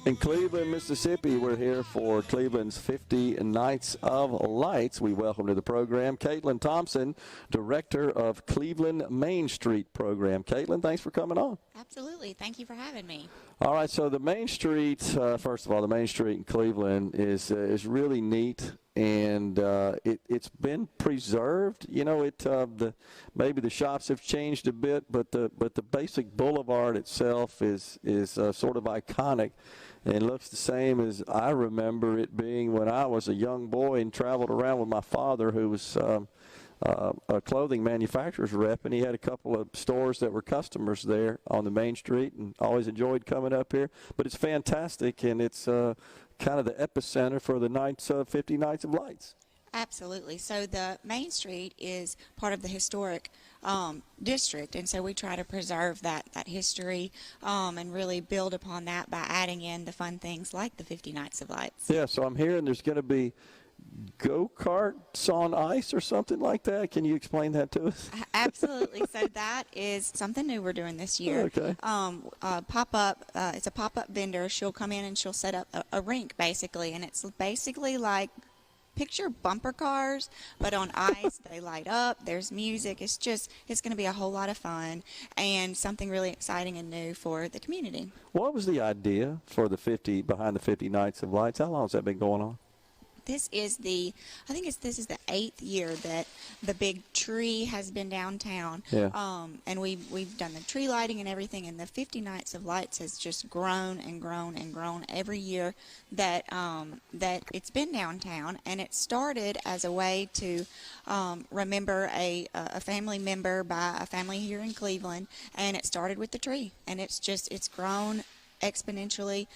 In Cleveland, Mississippi, we're here for Cleveland's 50 Nights of Lights. We welcome to the program Caitlyn Thompson, Director of Cleveland Main Street Program. Caitlyn, thanks for coming on. Absolutely. Thank you for having me. All right, so the Main Street, first of all, the Main Street in Cleveland is really neat, and it's been preserved. You know, maybe the shops have changed a bit, but the basic boulevard itself is sort of iconic. And looks the same as I remember it being when I was a young boy and traveled around with my father, who was a clothing manufacturer's rep, and he had a couple of stores that were customers there on the Main Street, and always enjoyed coming up here. But it's fantastic, and it's kind of the epicenter for the 50 Nights of Lights. Absolutely. So the Main Street is part of the historic district, and so we try to preserve that history and really build upon that by adding in the fun things like the 50 Nights of Lights. Yeah, so I'm hearing there's going to be go-karts on ice or something like that. Can you explain that to us? Absolutely. So that is something new we're doing this year. Okay. Pop-up. It's a pop-up vendor. She'll come in and she'll set up a rink, basically, and it's basically like, picture bumper cars, but on ice. They light up. There's music. It's going to be a whole lot of fun and something really exciting and new for the community. What was the idea for behind the 50 Nights of Lights? How long has that been going on? This is the 8th year that the big tree has been downtown. Yeah. And we've done the tree lighting and everything, and the 50 Nights of Lights has just grown and grown and grown every year that it's been downtown. And it started as a way to remember a family member by a family here in Cleveland, and it started with the tree, and it's grown exponentially.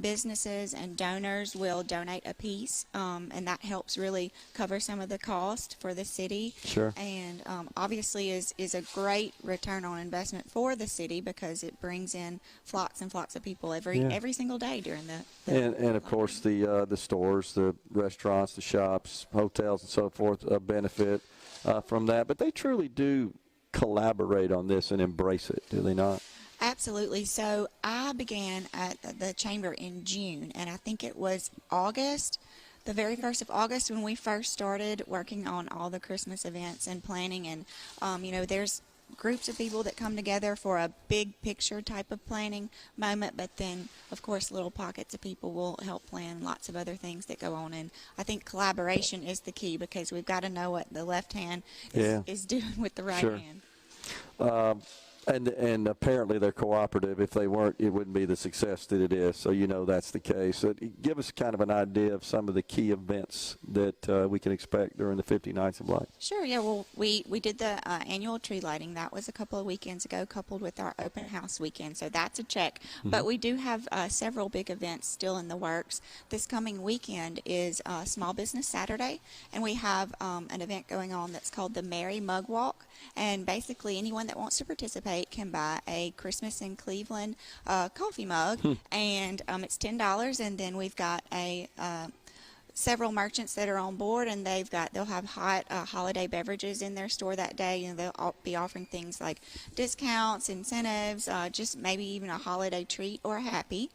Businesses and donors will donate a piece, and that helps really cover some of the cost for the city. Sure. And obviously is a great return on investment for the city because it brings in flocks and flocks of people every single day during the and of course the stores, the restaurants, the shops, hotels, and so forth benefit from that. But they truly do collaborate on this and embrace it, do they not? Absolutely. So I began at the chamber in June, and I think it was August, the very 1st of August, when we first started working on all the Christmas events and planning. And, there's groups of people that come together for a big picture type of planning moment, but then, of course, little pockets of people will help plan lots of other things that go on. And I think collaboration is the key because we've got to know what the left hand is doing with the right hand. And apparently they're cooperative. If they weren't, it wouldn't be the success that it is. So that's the case. So give us kind of an idea of some of the key events that we can expect during the 50 Nights of Light. Sure, yeah. Well, we did the annual tree lighting. That was a couple of weekends ago, coupled with our open house weekend. So that's a check. Mm-hmm. But we do have several big events still in the works. This coming weekend is Small Business Saturday, and we have an event going on that's called the Merry Mug Walk. And basically anyone that wants to participate can buy a Christmas in Cleveland coffee mug, and it's $10. And then we've got several merchants that are on board, and they'll have hot holiday beverages in their store that day, and they'll be offering things like discounts, incentives, just maybe even a holiday treat or a happy.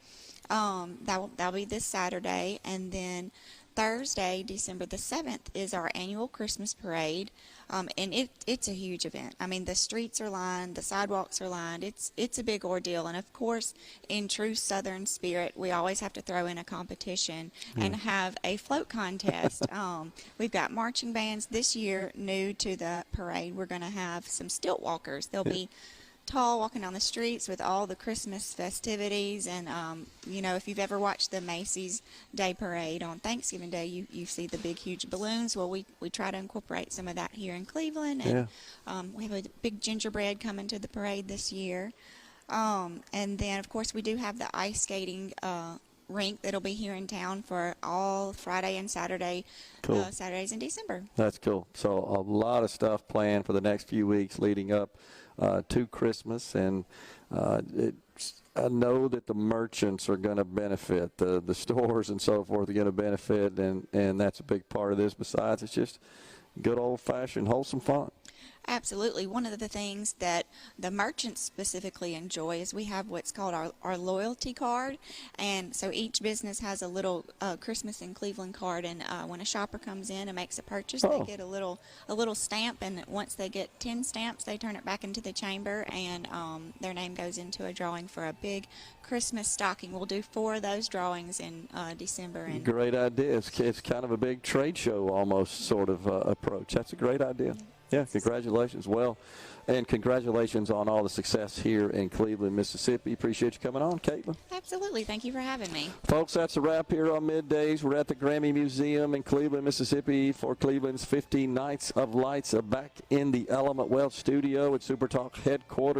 That'll be this Saturday, and then Thursday, December the 7th, is our annual Christmas parade, and it's a huge event. I mean, the streets are lined, the sidewalks are lined. It's a big ordeal, and of course, in true Southern spirit, we always have to throw in a competition and have a float contest. We've got marching bands this year. New to the parade, we're going to have some stilt walkers. They'll be tall, walking down the streets with all the Christmas festivities. And if you've ever watched the Macy's Day Parade on Thanksgiving Day, you see the big huge balloons. Well, we try to incorporate some of that here in Cleveland, and we have a big gingerbread coming to the parade this year. And then of course we do have the ice skating rink that'll be here in town for all Friday and Saturday. Cool. Saturdays in December. That's cool. So a lot of stuff planned for the next few weeks leading up to Christmas, and I know that the merchants are going to benefit, the stores and so forth are going to benefit, and that's a big part of this. Besides, it's just good old-fashioned wholesome fun. Absolutely. One of the things that the merchants specifically enjoy is we have what's called our loyalty card. And so each business has a little Christmas in Cleveland card. And when a shopper comes in and makes a purchase, they get a little stamp. And once they get 10 stamps, they turn it back into the chamber, and their name goes into a drawing for a big Christmas stocking. We'll do 4 of those drawings in December. And great idea. It's kind of a big trade show almost sort of approach. That's a great idea. Yeah, congratulations. Well, and congratulations on all the success here in Cleveland, Mississippi. Appreciate you coming on, Caitlyn. Absolutely. Thank you for having me. Folks, that's a wrap here on Middays. We're at the Grammy Museum in Cleveland, Mississippi for Cleveland's 50 Nights of Lights back in the Element Wealth studio at SuperTalk headquarters.